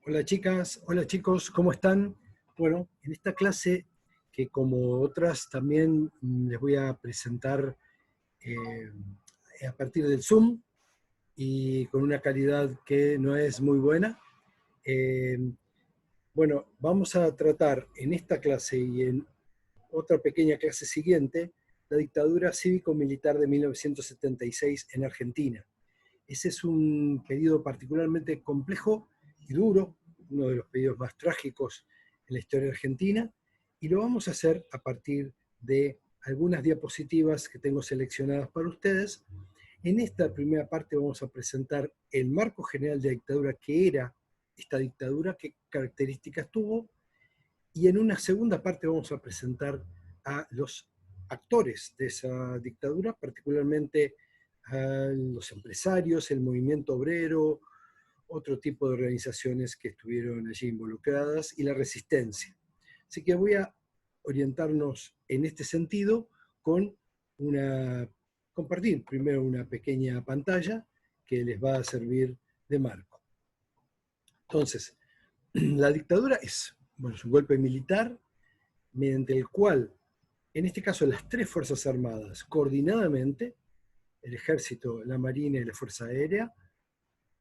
Hola chicas, hola chicos, ¿cómo están? Bueno, en esta clase, que como otras también les voy a presentar eh, a partir del Zoom y con una calidad que no es muy buena. eh, bueno, vamos a tratar en esta clase y en otra pequeña clase siguiente la dictadura cívico-militar de 1976 en Argentina. Ese es un periodo particularmente complejo y duro, uno de los periodos más trágicos en la historia argentina, y lo vamos a hacer a partir de algunas diapositivas que tengo seleccionadas para ustedes. En esta primera parte vamos a presentar el marco general de la dictadura, que era esta dictadura, qué características tuvo, y en una segunda parte vamos a presentar a los actores de esa dictadura, particularmente a los empresarios, el movimiento obrero, otro tipo de organizaciones que estuvieron allí involucradas y la resistencia. Así que voy a orientarnos en este sentido con compartir primero una pequeña pantalla que les va a servir de marco. Entonces, la dictadura es un golpe militar mediante el cual, en este caso, las tres Fuerzas Armadas, coordinadamente, el Ejército, la Marina y la Fuerza Aérea,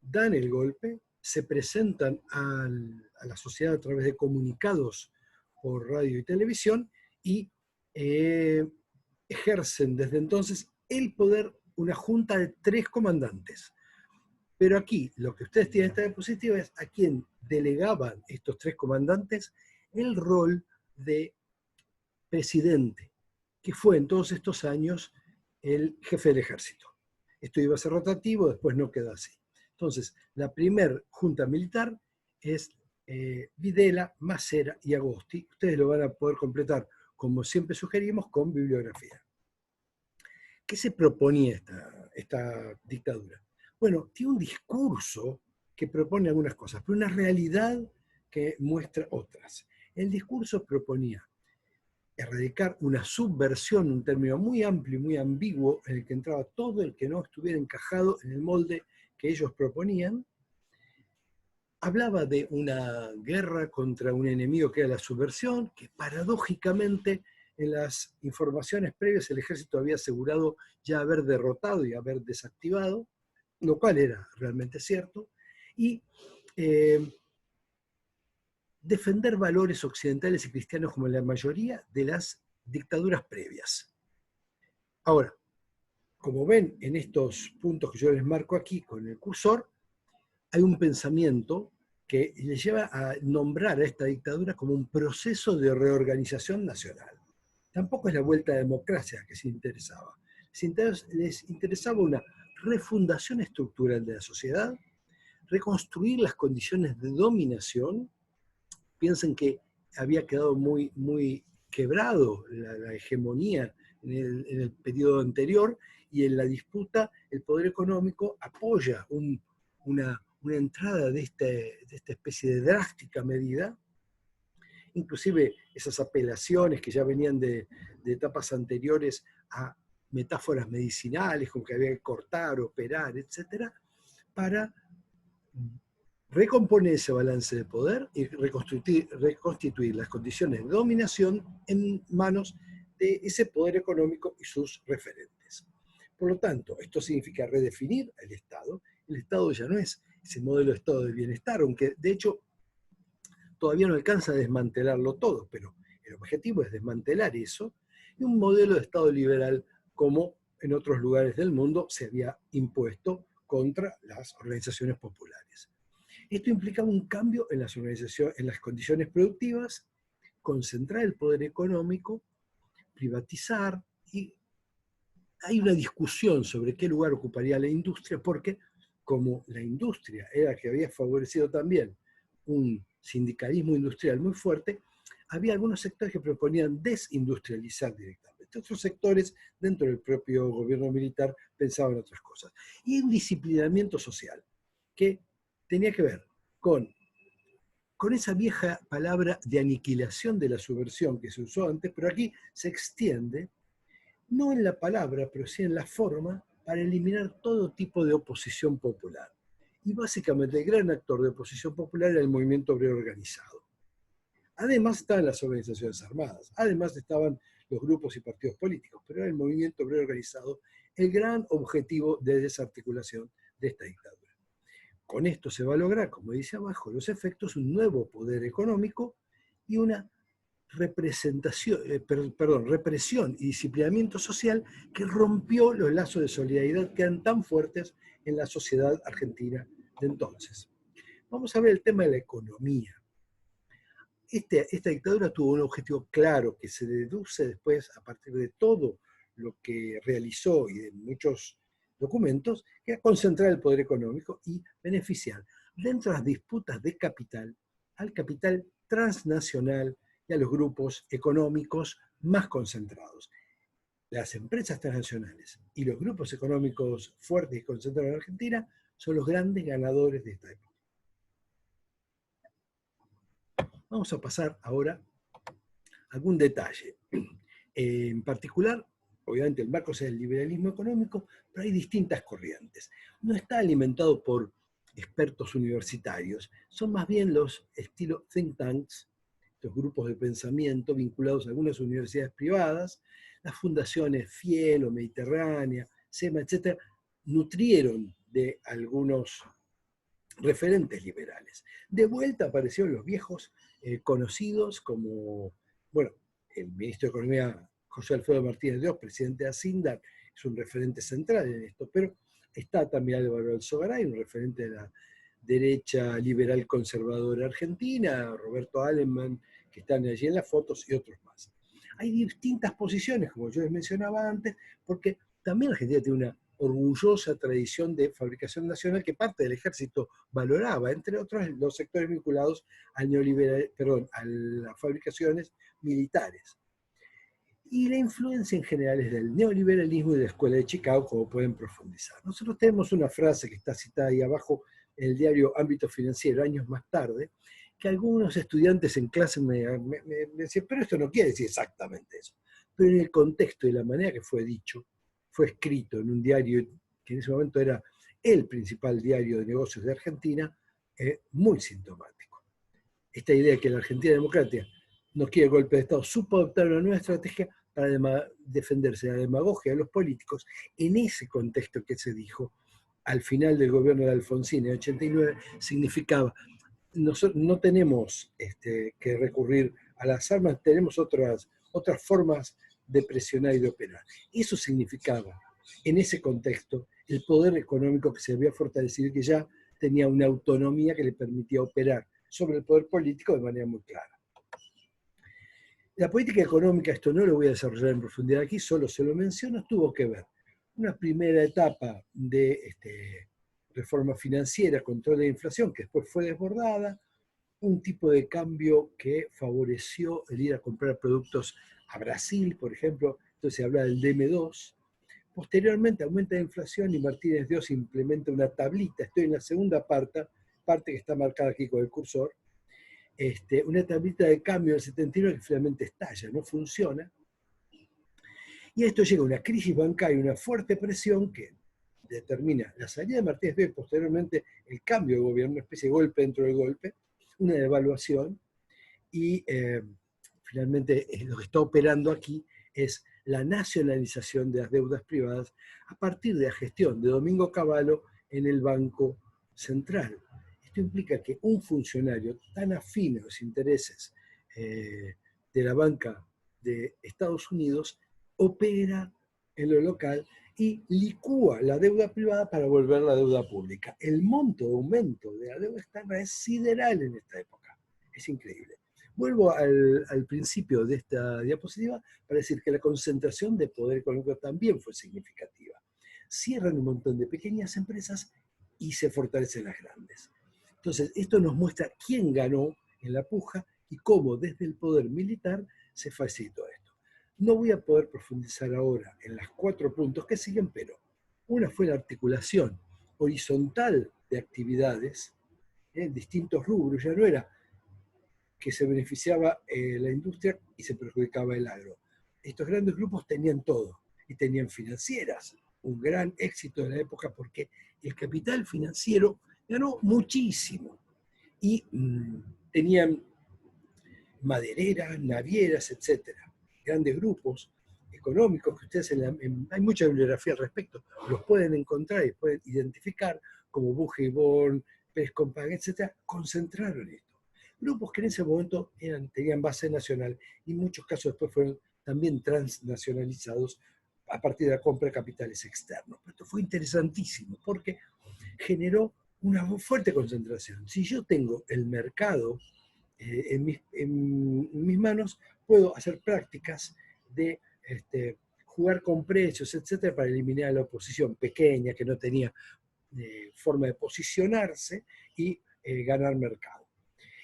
dan el golpe, se presentan a la sociedad a través de comunicados por radio y televisión y eh, ejercen desde entonces el poder, una junta de tres comandantes. Pero aquí lo que ustedes tienen en esta diapositiva es a quien delegaban estos tres comandantes el rol de presidente, que fue en todos estos años el jefe del ejército. Esto iba a ser rotativo, después no quedó así. Entonces, la primer junta militar es Videla, Macera y Agosti. Ustedes lo van a poder completar, como siempre sugerimos, con bibliografía. ¿Qué se proponía esta dictadura? Bueno, tiene un discurso que propone algunas cosas, pero una realidad que muestra otras. El discurso proponía erradicar una subversión, un término muy amplio y muy ambiguo en el que entraba todo el que no estuviera encajado en el molde que ellos proponían. Hablaba de una guerra contra un enemigo que era la subversión, que paradójicamente en las informaciones previas el ejército había asegurado ya haber derrotado y haber desactivado, lo cual era realmente cierto, y eh, defender valores occidentales y cristianos como en la mayoría de las dictaduras previas. Ahora, como ven en estos puntos que yo les marco aquí con el cursor, hay un pensamiento que les lleva a nombrar a esta dictadura como un proceso de reorganización nacional. Tampoco es la vuelta a la democracia que se interesaba. Les interesaba una refundación estructural de la sociedad, reconstruir las condiciones de dominación. Piensen que había quedado muy quebrado la hegemonía en el periodo anterior, y en la disputa el poder económico apoya una entrada de esta especie de drástica medida. Inclusive esas apelaciones que ya venían de etapas anteriores a metáforas medicinales, como que había que cortar, operar, etcétera, para recomponer ese balance de poder y reconstituir las condiciones de dominación en manos de ese poder económico y sus referentes. Por lo tanto, esto significa redefinir el Estado. El Estado ya no es ese modelo de Estado del bienestar, aunque de hecho todavía no alcanza a desmantelarlo todo, pero el objetivo es desmantelar eso, y un modelo de Estado liberal como en otros lugares del mundo se había impuesto contra las organizaciones populares. Esto implicaba un cambio en en las condiciones productivas, concentrar el poder económico, privatizar, y hay una discusión sobre qué lugar ocuparía la industria, porque como la industria era la que había favorecido también un sindicalismo industrial muy fuerte, había algunos sectores que proponían desindustrializar directamente. Otros sectores dentro del propio gobierno militar pensaban otras cosas. Y un disciplinamiento social que tenía que ver con esa vieja palabra de aniquilación de la subversión que se usó antes, pero aquí se extiende, no en la palabra, pero sí en la forma, para eliminar todo tipo de oposición popular. y básicamente el gran actor de oposición popular era el movimiento obrero organizado. Además estaban las organizaciones armadas, además estaban los grupos y partidos políticos, pero era el movimiento obrero organizado el gran objetivo de desarticulación de esta dictadura. Con esto se va a lograr, como dice abajo, los efectos, un nuevo poder económico y una represión y disciplinamiento social que rompió los lazos de solidaridad que eran tan fuertes en la sociedad argentina de entonces. Vamos a ver el tema de la economía. Esta dictadura tuvo un objetivo claro que se deduce después a partir de todo lo que realizó y de muchos documentos, que era concentrar el poder económico y beneficiar dentro de las disputas de capital al capital transnacional y a los grupos económicos más concentrados. Las empresas transnacionales y los grupos económicos fuertes y concentrados en Argentina son los grandes ganadores de esta época. Vamos a pasar ahora a algún detalle. En particular, obviamente el marco es el liberalismo económico, pero hay distintas corrientes. No está alimentado por expertos universitarios, son más bien los estilo think tanks, estos grupos de pensamiento vinculados a algunas universidades privadas, las fundaciones Fiel o Mediterránea, SEMA, etc., nutrieron de algunos referentes liberales. De vuelta aparecieron los viejos conocidos como, bueno, el ministro de Economía José Alfredo Martínez de Oz, presidente de Asindar, es un referente central en esto, pero está también Álvaro Alzogaray, un referente de la derecha liberal conservadora argentina, Roberto Aleman, que están allí en las fotos, y otros más. Hay distintas posiciones, como yo les mencionaba antes, porque también Argentina tiene una orgullosa tradición de fabricación nacional que parte del ejército valoraba, entre otros los sectores vinculados al a las fabricaciones militares. Y la influencia en general es del neoliberalismo y de la Escuela de Chicago, como pueden profundizar. Nosotros tenemos una frase que está citada ahí abajo en el diario Ámbito Financiero, años más tarde, que algunos estudiantes en clase me decían, pero esto no quiere decir exactamente eso. Pero en el contexto y la manera que fue dicho, fue escrito en un diario que en ese momento era el principal diario de negocios de Argentina, muy sintomático. Esta idea de que la Argentina democrática no quiere golpe de Estado, supo adoptar una nueva estrategia para defenderse de la demagogia de los políticos. En ese contexto que se dijo, al final del gobierno de Alfonsín en 89, significaba, nosotros no tenemos que recurrir a las armas, tenemos otras formas de presionar y de operar. Eso significaba, en ese contexto, el poder económico que se había fortalecido y que ya tenía una autonomía que le permitía operar sobre el poder político de manera muy clara. La política económica, esto no lo voy a desarrollar en profundidad aquí, solo se lo menciono, tuvo que ver una primera etapa de reforma financiera, control de la inflación, que después fue desbordada, un tipo de cambio que favoreció el ir a comprar productos a Brasil, por ejemplo, entonces se habla del DM2. Posteriormente aumenta la inflación y Martínez de Oz implementa una tablita, estoy en la segunda parte que está marcada aquí con el cursor, una tablita de cambio del 79 que finalmente estalla, no funciona. Y esto llega a una crisis bancaria, una fuerte presión que determina la salida de Martínez de Oz y posteriormente el cambio de gobierno, una especie de golpe dentro del golpe, una devaluación, y finalmente lo que está operando aquí es la nacionalización de las deudas privadas a partir de la gestión de Domingo Cavallo en el Banco Central. Esto implica que un funcionario tan afín a los intereses de la banca de Estados Unidos opera en lo local y licúa la deuda privada para volver la deuda pública. El monto de aumento de la deuda externa es sideral en esta época. Es increíble. Vuelvo al principio de esta diapositiva para decir que la concentración de poder económico también fue significativa. Cierran un montón de pequeñas empresas y se fortalecen las grandes. Entonces, esto nos muestra quién ganó en la puja y cómo desde el poder militar se facilitó esto. No voy a poder profundizar ahora en las 4 puntos que siguen, pero una fue la articulación horizontal de actividades en distintos rubros. Ya no era que se beneficiaba la industria y se perjudicaba el agro. Estos grandes grupos tenían todo y tenían financieras, un gran éxito de la época porque el capital financiero Ganó muchísimo. Y tenían madereras, navieras, etcétera. Grandes grupos económicos que ustedes, hay mucha bibliografía al respecto, los pueden encontrar y pueden identificar, como Bougiborn, Pérez Compán, etcétera, concentraron esto. Grupos que en ese momento tenían base nacional y en muchos casos después fueron también transnacionalizados a partir de la compra de capitales externos. Esto fue interesantísimo porque generó una fuerte concentración. Si yo tengo el mercado en mis manos, puedo hacer prácticas de jugar con precios, etcétera, para eliminar a la oposición pequeña que no tenía forma de posicionarse y ganar mercado.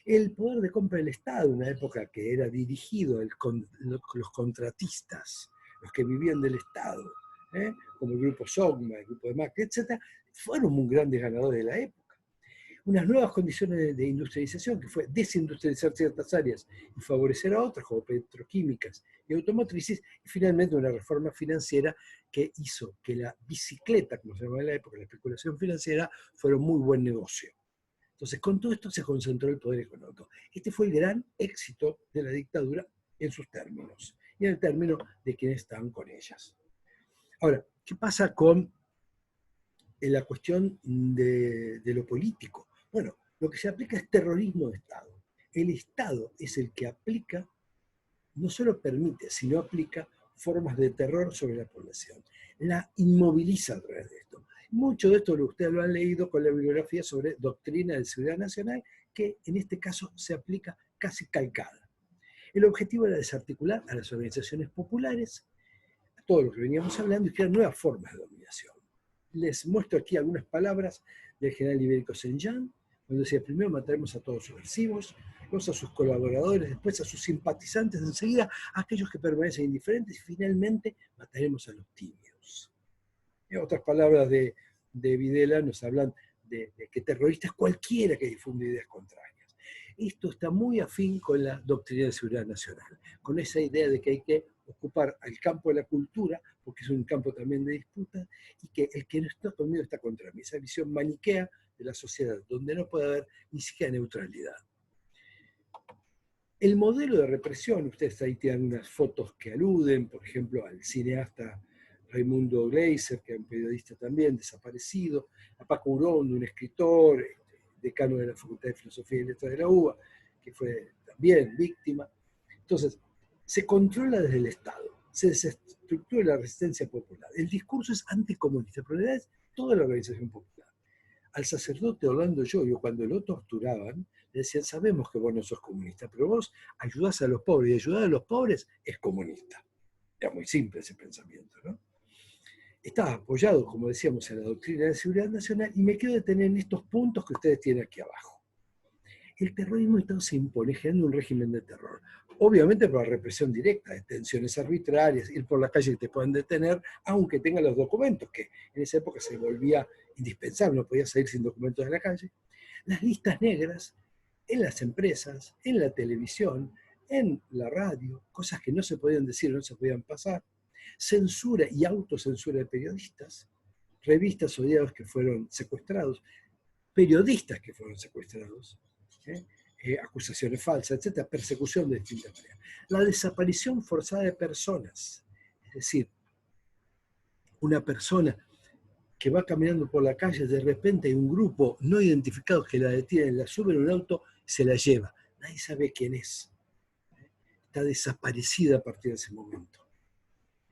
El poder de compra del Estado, una época que era dirigido los contratistas, los que vivían del Estado, como el grupo Sogma, el grupo de Macri, etcétera, fueron muy grandes ganadores de la época. Unas nuevas condiciones de industrialización, que fue desindustrializar ciertas áreas y favorecer a otras, como petroquímicas y automotrices, y finalmente una reforma financiera que hizo que la bicicleta, como se llamaba en la época, la especulación financiera, fuera un muy buen negocio. Entonces, con todo esto se concentró el poder económico. Este fue el gran éxito de la dictadura en sus términos, y en el término de quienes estaban con ellas. Ahora, ¿qué pasa con la cuestión de lo político? Bueno, lo que se aplica es terrorismo de Estado. El Estado es el que aplica, no solo permite, sino aplica formas de terror sobre la población. La inmoviliza a través de esto. Mucho de esto ustedes lo han leído con la bibliografía sobre doctrina de seguridad nacional, que en este caso se aplica casi calcada. El objetivo era desarticular a las organizaciones populares, a todo lo que veníamos hablando, y crear nuevas formas de dominación. Les muestro aquí algunas palabras del general Ibérico Saint-Jean, cuando decía: primero mataremos a todos los subversivos, luego a sus colaboradores, después a sus simpatizantes, enseguida a aquellos que permanecen indiferentes, y finalmente mataremos a los tibios. Otras palabras de Videla nos hablan de que terrorista es cualquiera que difunde ideas contrarias. Esto está muy afín con la doctrina de seguridad nacional, con esa idea de que hay que ocupar el campo de la cultura, porque es un campo también de disputa, y que el que no está conmigo está contra mí. Esa visión maniquea de la sociedad, donde no puede haber ni siquiera neutralidad. El modelo de represión, ustedes ahí tienen unas fotos que aluden, por ejemplo, al cineasta Raimundo Gleiser, que es un periodista también desaparecido, a Paco Urondo, un escritor, decano de la Facultad de Filosofía y Letras de la UBA, que fue también víctima. Entonces, se controla desde el Estado, se desestructura la resistencia popular. El discurso es anticomunista, pero en realidad es toda la organización popular. Al sacerdote Orlando Yoyo, cuando lo torturaban, le decían: sabemos que vos no sos comunista, pero vos ayudás a los pobres, y ayudar a los pobres es comunista. Era muy simple ese pensamiento, ¿no? Está apoyado, como decíamos, en la doctrina de seguridad nacional, y me quiero detener en estos puntos que ustedes tienen aquí abajo. El terrorismo de Estado se impone generando un régimen de terror. Obviamente por la represión directa, detenciones arbitrarias, ir por la calle que te puedan detener, aunque tengan los documentos, que en esa época se volvía indispensable, no podías salir sin documentos de la calle. Las listas negras en las empresas, en la televisión, en la radio, cosas que no se podían decir, no se podían pasar. Censura y autocensura de periodistas, revistas o diarios que fueron secuestrados, periodistas que fueron secuestrados, acusaciones falsas, etcétera, persecución de distintas maneras. La desaparición forzada de personas, es decir, una persona que va caminando por la calle, de repente hay un grupo no identificado que la detienen, la suben en un auto y se la lleva. Nadie sabe quién es. Está desaparecida a partir de ese momento.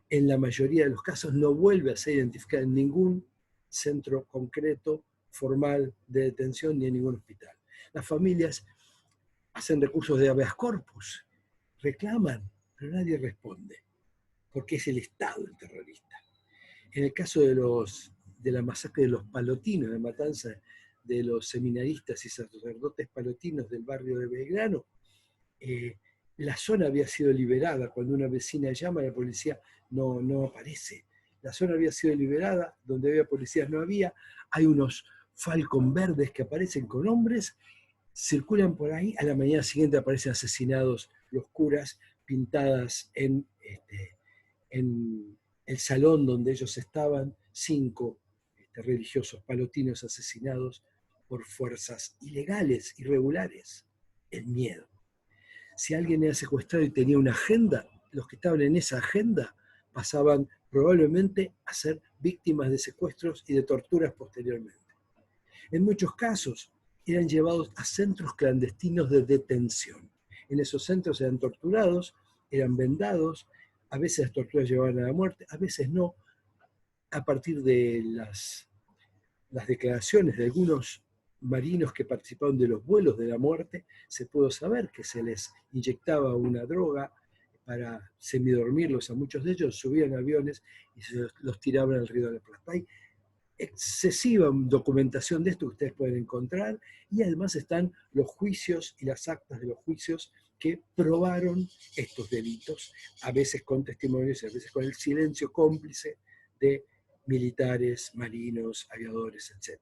En la mayoría de los casos no vuelve a ser identificada en ningún centro concreto, formal de detención, ni en ningún hospital. Las familias hacen recursos de habeas corpus, reclaman, pero nadie responde, porque es el Estado el terrorista. En el caso de la masacre de los palotinos, de la matanza de los seminaristas y sacerdotes palotinos del barrio de Belgrano, la zona había sido liberada. Cuando una vecina llama, la policía no aparece. La zona había sido liberada, donde había policías no había. Hay unos Falcon verdes que aparecen con hombres, circulan por ahí, a la mañana siguiente aparecen asesinados los curas, pintadas en el salón donde ellos estaban, 5 religiosos palotinos asesinados por fuerzas ilegales, irregulares? El miedo. Si alguien era secuestrado y tenía una agenda, los que estaban en esa agenda pasaban probablemente a ser víctimas de secuestros y de torturas posteriormente. En muchos casos eran llevados a centros clandestinos de detención. En esos centros eran torturados, eran vendados, a veces las torturas llevaban a la muerte, a veces no. A partir de las declaraciones de algunos marinos que participaron de los vuelos de la muerte, se pudo saber que se les inyectaba una droga para semidormirlos a muchos de ellos, subían aviones y se los tiraban al río de la Plata. Hay excesiva documentación de esto que ustedes pueden encontrar, y además están los juicios y las actas de los juicios que probaron estos delitos, a veces con testimonios y a veces con el silencio cómplice de militares, marinos, aviadores, etc.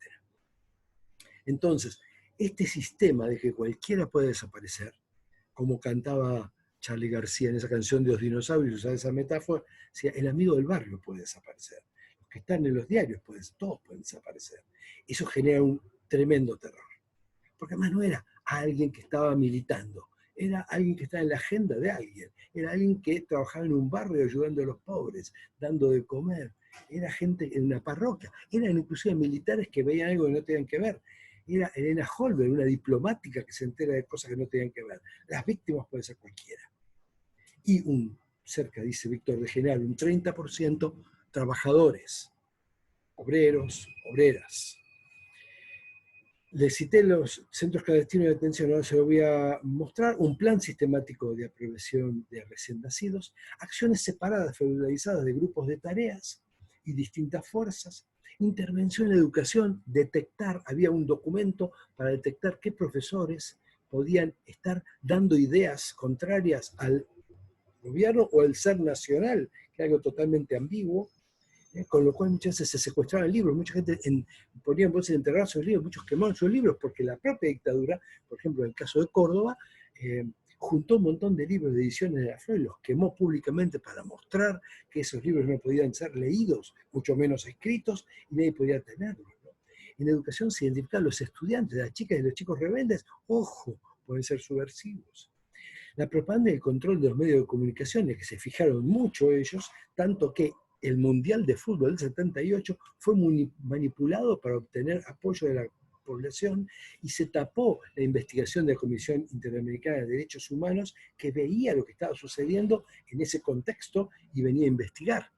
Entonces, este sistema de que cualquiera puede desaparecer, como cantaba Charly García en esa canción de los dinosaurios, usaba esa metáfora, decía, el amigo del barrio puede desaparecer, los que están en los diarios, todos pueden desaparecer. Eso genera un tremendo terror, porque además no era alguien que estaba militando, era alguien que estaba en la agenda de alguien, era alguien que trabajaba en un barrio ayudando a los pobres, dando de comer, era gente en una parroquia, eran inclusive militares que veían algo que no tenían que ver. Era Elena Holberg, una diplomática que se entera de cosas que no tenían que ver. Las víctimas pueden ser cualquiera. Y cerca, dice Víctor de Genaro, un 30% trabajadores, obreros, obreras. Les cité los centros clandestinos de detención, ahora se lo voy a mostrar, un plan sistemático de aprobación de recién nacidos, acciones separadas, feudalizadas de grupos de tareas y distintas fuerzas, intervención en la educación, detectar, había un documento para detectar qué profesores podían estar dando ideas contrarias al gobierno o al ser nacional, que es algo totalmente ambiguo, con lo cual muchas veces se secuestraban libros, mucha gente ponía en bolsas de enterrar sus libros, muchos quemaban sus libros, porque la propia dictadura, por ejemplo en el caso de Córdoba, juntó un montón de libros de ediciones de la Flor y los quemó públicamente para mostrar que esos libros no podían ser leídos, mucho menos escritos, y nadie podía tenerlos, ¿no? En educación se identificaban los estudiantes, las chicas y los chicos rebeldes, ojo, pueden ser subversivos. La propaganda y el control de los medios de comunicación, que se fijaron mucho ellos, tanto que el Mundial de Fútbol del 78 fue manipulado para obtener apoyo de la población y se tapó la investigación de la Comisión Interamericana de Derechos Humanos, que veía lo que estaba sucediendo en ese contexto y venía a investigar.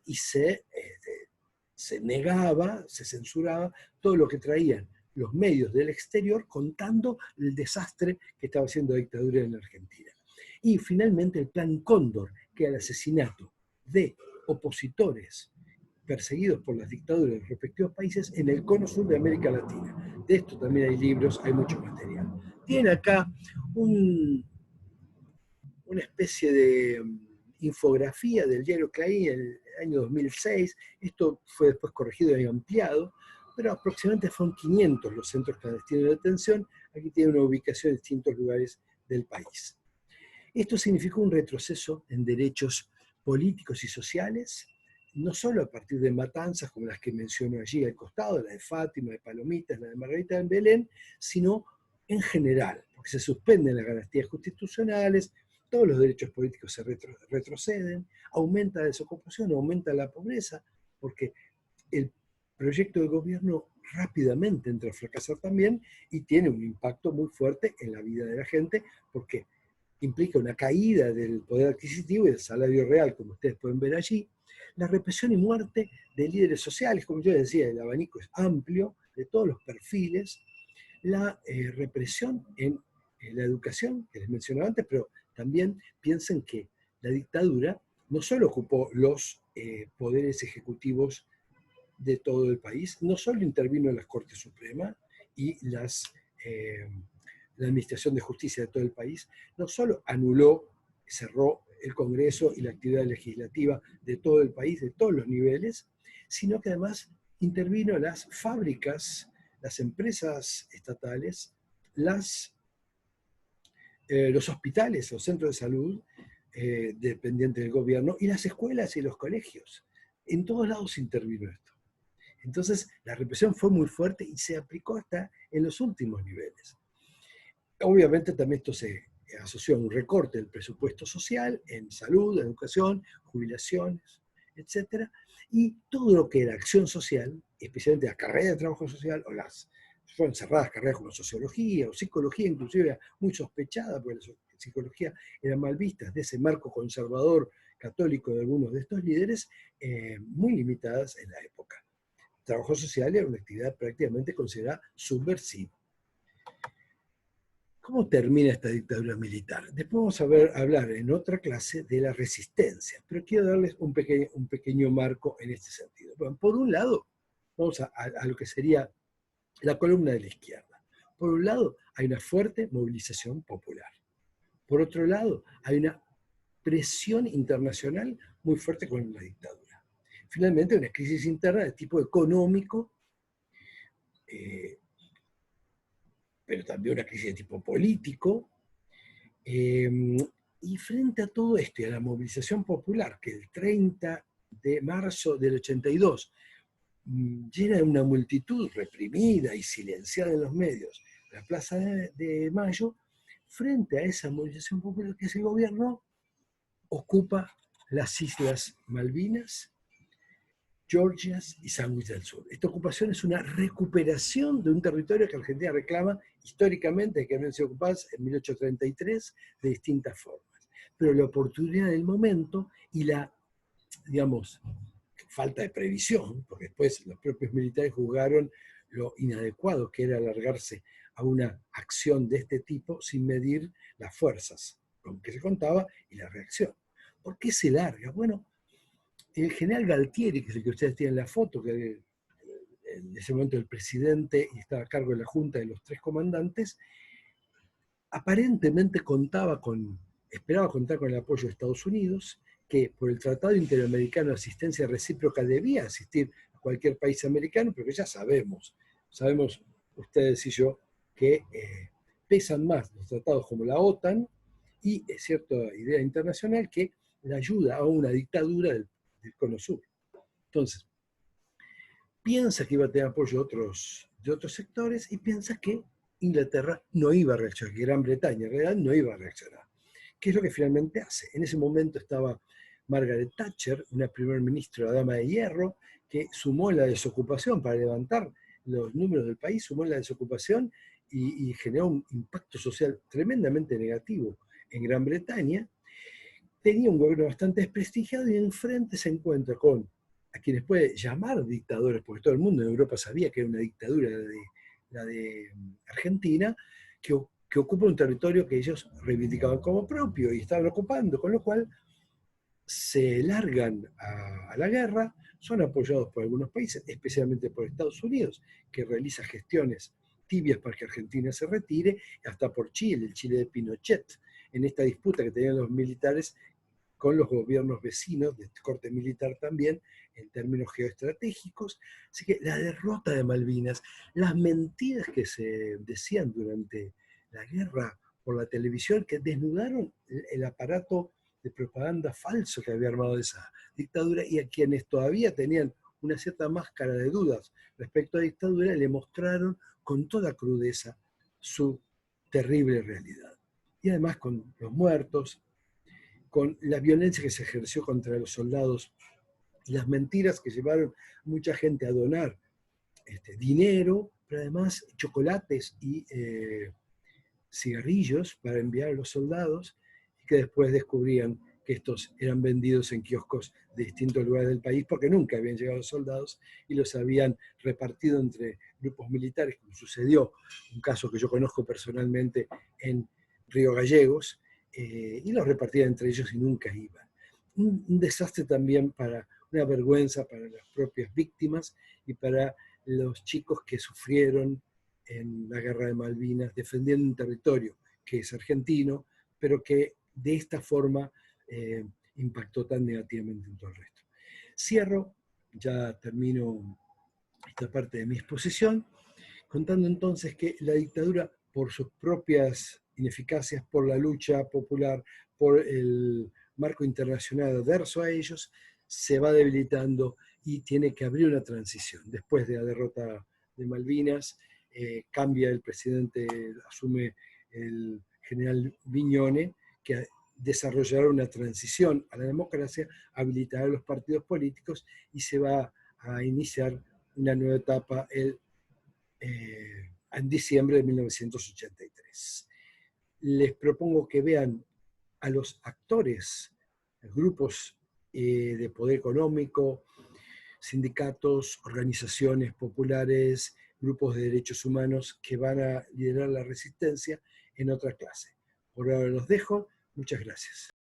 Y se negaba, se censuraba todo lo que traían los medios del exterior contando el desastre que estaba haciendo la dictadura en Argentina. Y finalmente el Plan Cóndor, que era el asesinato de opositores perseguidos por las dictaduras de los respectivos países en el cono sur de América Latina. De esto también hay libros, hay mucho material. Tienen acá una especie de infografía del diario Clarín en el año 2006. Esto fue después corregido y ampliado, pero aproximadamente fueron 500 los centros clandestinos de detención. Aquí tiene una ubicación en distintos lugares del país. Esto significó un retroceso en derechos políticos y sociales, no solo a partir de matanzas como las que menciono allí al costado, la de Fátima, de Palomitas, la de Margarita en Belén, sino en general, porque se suspenden las garantías constitucionales, todos los derechos políticos se retroceden, aumenta la desocupación, aumenta la pobreza, porque el proyecto de gobierno rápidamente entra a fracasar también y tiene un impacto muy fuerte en la vida de la gente, porque implica una caída del poder adquisitivo y del salario real, como ustedes pueden ver allí, la represión y muerte de líderes sociales, como yo decía, el abanico es amplio, de todos los perfiles, la represión en la educación, que les mencionaba antes, pero también piensen que la dictadura no solo ocupó los poderes ejecutivos de todo el país, no solo intervino en la Corte Suprema y la Administración de Justicia de todo el país, no solo anuló, cerró el Congreso y la actividad legislativa de todo el país, de todos los niveles, sino que además intervino en las fábricas, las empresas estatales, los hospitales, los centros de salud dependientes del gobierno, y las escuelas y los colegios. En todos lados intervino esto. Entonces, la represión fue muy fuerte y se aplicó hasta en los últimos niveles. Obviamente también esto se asoció a un recorte del presupuesto social en salud, educación, jubilaciones, etc. Y todo lo que era acción social, especialmente la carrera de trabajo social o las fueron cerradas carreras como sociología o psicología, inclusive muy sospechada, porque la psicología era mal vista de ese marco conservador católico de algunos de estos líderes, muy limitadas en la época. El trabajo social era una actividad prácticamente considerada subversiva. ¿Cómo termina esta dictadura militar? Después vamos a hablar en otra clase de la resistencia, pero quiero darles un pequeño marco en este sentido. Bueno, por un lado, vamos a lo que sería la columna de la izquierda. Por un lado, hay una fuerte movilización popular. Por otro lado, hay una presión internacional muy fuerte con la dictadura. Finalmente, una crisis interna de tipo económico, pero también una crisis de tipo político. Y frente a todo esto y a la movilización popular, que el 30 de marzo del 82 llena de una multitud reprimida y silenciada en los medios, la Plaza de Mayo, frente a esa movilización popular que ese gobierno ocupa las Islas Malvinas, Georgias y Sandwich del Sur. Esta ocupación es una recuperación de un territorio que Argentina reclama históricamente, que habían sido ocupadas en 1833 de distintas formas. Pero la oportunidad del momento y la, digamos, falta de previsión, porque después los propios militares juzgaron lo inadecuado que era alargarse a una acción de este tipo sin medir las fuerzas con que se contaba y la reacción. ¿Por qué se larga? Bueno, el general Galtieri, que es el que ustedes tienen en la foto, que en ese momento el presidente y estaba a cargo de la junta de los tres comandantes, aparentemente esperaba contar con el apoyo de Estados Unidos, que por el Tratado Interamericano de Asistencia Recíproca debía asistir a cualquier país americano, pero que ya sabemos ustedes y yo, que pesan más los tratados como la OTAN y es cierta idea internacional que la ayuda a una dictadura del Cono Sur. Entonces, piensa que iba a tener apoyo de otros sectores y piensa que Inglaterra no iba a reaccionar, que Gran Bretaña en realidad no iba a reaccionar. ¿Qué es lo que finalmente hace? En ese momento estaba Margaret Thatcher, una primer ministra, la dama de hierro, que sumó la desocupación para levantar los números del país, sumó la desocupación y generó un impacto social tremendamente negativo en Gran Bretaña. Tenía un gobierno bastante desprestigiado y enfrente se encuentra con a quienes puede llamar dictadores, porque todo el mundo en Europa sabía que era una dictadura la de Argentina, que ocupa un territorio que ellos reivindicaban como propio y estaban ocupando, con lo cual se largan a la guerra, son apoyados por algunos países, especialmente por Estados Unidos, que realiza gestiones tibias para que Argentina se retire, hasta por Chile, el Chile de Pinochet, en esta disputa que tenían los militares con los gobiernos vecinos, de corte militar también, en términos geoestratégicos. Así que la derrota de Malvinas, las mentiras que se decían durante la guerra por la televisión, que desnudaron el aparato de propaganda falso que había armado esa dictadura y a quienes todavía tenían una cierta máscara de dudas respecto a la dictadura, le mostraron con toda crudeza su terrible realidad. Y además con los muertos, con la violencia que se ejerció contra los soldados y las mentiras que llevaron a mucha gente a donar dinero, pero además chocolates y cigarrillos para enviar a los soldados, y que después descubrían que estos eran vendidos en kioscos de distintos lugares del país porque nunca habían llegado soldados y los habían repartido entre grupos militares, como sucedió un caso que yo conozco personalmente en Río Gallegos, y los repartían entre ellos y nunca iban. Un desastre también, una vergüenza para las propias víctimas y para los chicos que sufrieron en la guerra de Malvinas, defendiendo un territorio que es argentino, pero que de esta forma impactó tan negativamente en todo el resto. Cierro, ya termino esta parte de mi exposición, contando entonces que la dictadura, por sus propias ineficacias, por la lucha popular, por el marco internacional adverso a ellos, se va debilitando y tiene que abrir una transición. Después de la derrota de Malvinas, cambia el presidente, asume el general Viñone, que desarrollará una transición a la democracia, habilitará los partidos políticos y se va a iniciar una nueva etapa en diciembre de 1983. Les propongo que vean a los actores, grupos de poder económico, sindicatos, organizaciones populares, grupos de derechos humanos que van a liderar la resistencia en otra clase. Por ahora los dejo. Muchas gracias.